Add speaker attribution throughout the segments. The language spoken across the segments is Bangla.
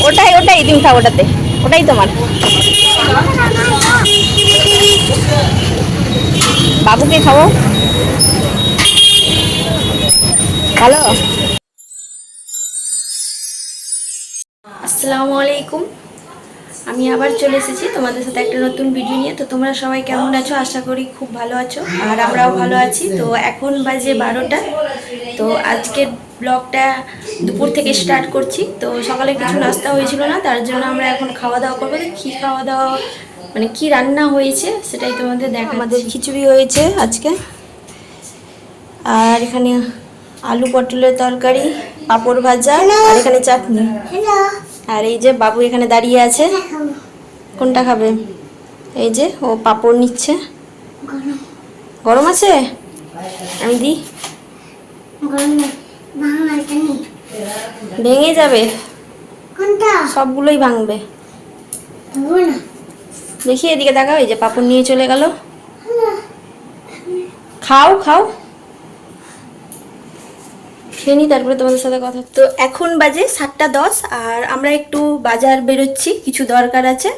Speaker 1: ওটাই ওটাই তুমি খাও, ওটাতে ওটাই তোমার। বাবুকে খাবো ভালো। আসসালামু আলাইকুম, আমি আবার চলে এসেছি তোমাদের সাথে একটা নতুন ভিডিও নিয়ে। তো তোমরা সবাই কেমন আছো? আশা করি খুব ভালো আছো, আর আমরাও ভালো আছি। তো এখন বাজে 12টা। তো আজকের ব্লগটা দুপুর থেকে স্টার্ট করছি। তো সকালে কিছু নাস্তা হয়েছিল না, তার জন্য আমরা এখন খাওয়া দাওয়া করবো। কী খাওয়া দাওয়া মানে কি রান্না হয়েছে সেটাই তোমাদের দেখা। আমাদের খিচুড়ি হয়েছে আজকে, আর এখানে আলু পটলের তরকারি, পাঁপড় ভাজা, আর এখানে চাটনি। আর এই যে বাবু এখানে দাঁড়িয়ে আছে, কোনটা খাবে? এই যে ও পাঁপড় নিচ্ছে। গরম আছে, আমি দিই। ভেঙে যাবে, সবগুলোই ভাঙবে। দেখি এদিকে দেখাও, এই যে পাঁপড় নিয়ে চলে গেল। খাও খাও, খেয়ে নি, তারপরে তোমাদের সাথে কথা। তো এখন বাজে 7টা 10, আর আমরা একটু বাজার বেরোচ্ছি, কিছু দরকার আছে,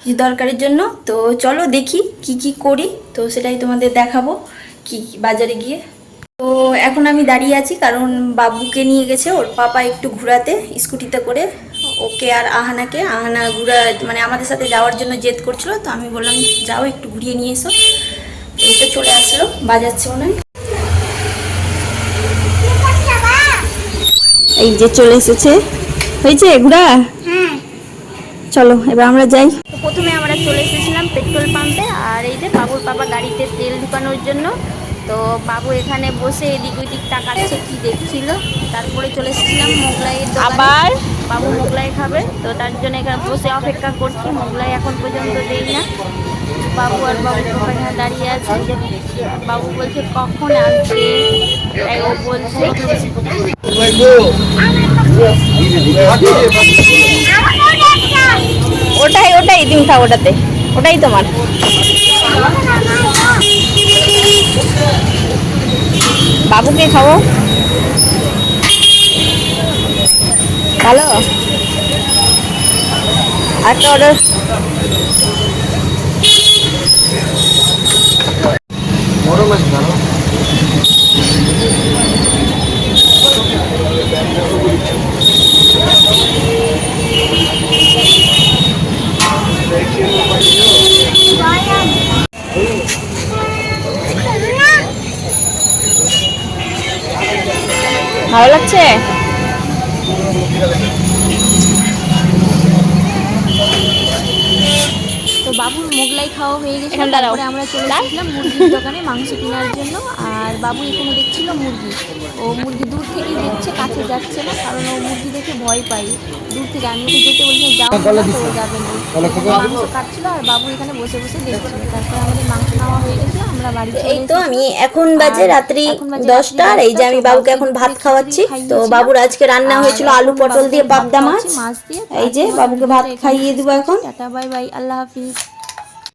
Speaker 1: কিছু দরকারের জন্য। তো চলো দেখি কি কি করি, তো সেটাই তোমাদের দেখাবো কি বাজারে গিয়ে। তো এখন আমি দাঁড়িয়ে আছি কারণ বাবুকে নিয়ে গেছে ওর পাপা একটু ঘোরাতে স্কুটিতে করে, ওকে আর আহানাকে। আহানা ঘুরা মানে আমাদের সাথে যাওয়ার জন্য জেদ করছিল, তো আমি বললাম যাও একটু ঘুরিয়ে নিয়ে এসো। এই তো চলে আসলো, বাজাচ্ছে মনে হয়। এই যে চলে এসেছে, হয়েছে ঘোরা। চলো এবার আমরা যাই। তো প্রথমে আমরা চলে এসেছিলাম পেট্রোল পাম্পে, আর এই যে বাবুর পাপা গাড়িতে তেল ঢুকানোর জন্য। তো বাবু এখানে বসে এদিক ওইদিক তাকাচ্ছে কি দেখছিল। তারপরে চলে এসেছিলাম মোগলাইয়ের দোকানে, আবার বাবু মোগলাই খাবে, তো তার জন্য এখানে বসে অপেক্ষা করছি। মোগলাই এখন পর্যন্ত দেই না। বাবু আর বাবুর পাপা এখানে দাঁড়িয়ে আছে। বাবু বলছে কখন আসবে, তাই ও বলছে ওটাই ওটাই তুমি খাও, ওটাতে ওটাই তোমার। বাবুকে খাবো ভালো। একটা অর্ডার। বড় মাছ ভালো। ভালো লাগছে। তো বাবুর মোগলাই খাওয়া হয়ে গেছে, তারপরে আমরা চলে এসেছিলাম মুরগির দোকানে মাংস কেনার জন্য। আর বাবু এখানে দেখছিল মুরগি, ও মুরগি দূর থেকেই দেখছে, কাছে যাচ্ছে না, কারণ ও মুরগি দেখে ভয় পাই দূর থেকে। আমি ওকে যেতে বলছি যাও না, তো যাবে না। মাংস কাটছিল আর বাবু এখানে বসে বসে দেখছিল। তারপরে আমাদের মাংস খাওয়া হয়ে গেছে, আমরা বাড়ি চলে এসেছি। এই তো আমি এখন বাজে রাত্রি 10টা, আর এই যে আমি বাবুকে এখন ভাত খাওয়াচ্ছি। তো বাবুর আজকে রান্না হয়েছিল আলু পটল দিয়ে পাবদা মাছ। এই যে বাবুকে ভাত খাইয়ে দেবো এখন। টাটা বাই বাই, আল্লাহ হাফিজ।